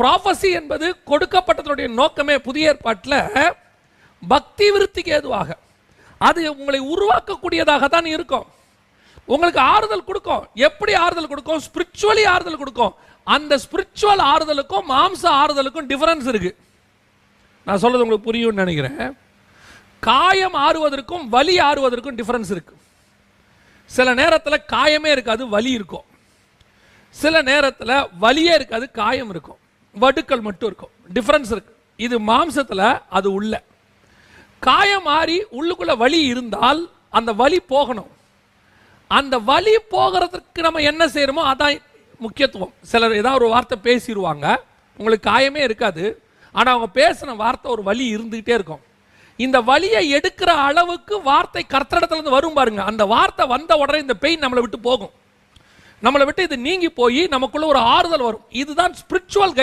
Prophecy என்பது கொடுக்கப்பட்டதனுடைய நோக்கமே புதிய ஏற்பாட்டில் பக்தி விருத்திக்கு ஏதுவாக, அது உங்களை உருவாக்கக்கூடியதாக தான் இருக்கும். உங்களுக்கு ஆறுதல் கொடுக்கும். எப்படி ஆறுதல் கொடுக்கும்? ஸ்பிரிச்சுவலி ஆறுதல் கொடுக்கும். அந்த ஸ்பிரிச்சுவல் ஆறுதலுக்கும் மாம்ச ஆறுதலுக்கும் டிஃபரன்ஸ் இருக்கு. நான் சொல்றது உங்களுக்கு புரியும்னு நினைக்கிறேன். காயம் ஆறுவதற்கும் வலி ஆறுவதற்கும் டிஃபரன்ஸ் இருக்கு. சில நேரத்தில் காயமே இருக்காது, வலி இருக்கும். சில நேரத்தில் வலியே இருக்காது, காயம் இருக்கும், வடுக்கள் மட்டும் இருக்கும். டிஃபரன்ஸ் இருக்கு. இது மாம்சத்தில், அது உள்ள. காயம் மாறி உள்ளுக்குள்ள வலி இருந்தால் அந்த வலி போகணும். அந்த வலி போகிறதுக்கு நம்ம என்ன செய்யறோமோ அதான் முக்கியத்துவம். சிலர் ஏதாவது ஒரு வார்த்தை பேசிடுவாங்க, உங்களுக்கு காயமே இருக்காது, ஆனால் அவங்க பேசின வார்த்தை ஒரு வலி இருந்துகிட்டே இருக்கும். இந்த வலியை எடுக்கிற அளவுக்கு வார்த்தை கர்த்தரிடத்துல வரும் பாருங்க. அந்த வார்த்தை வந்த உடனே இந்த பெயின் நம்மளை விட்டு போகும். நம்மளை விட்டு இது நீங்கி போய் நமக்குள்ள ஒரு ஆறுதல் வரும். இதுதான் ஸ்பிரிச்சுவல் கைட்.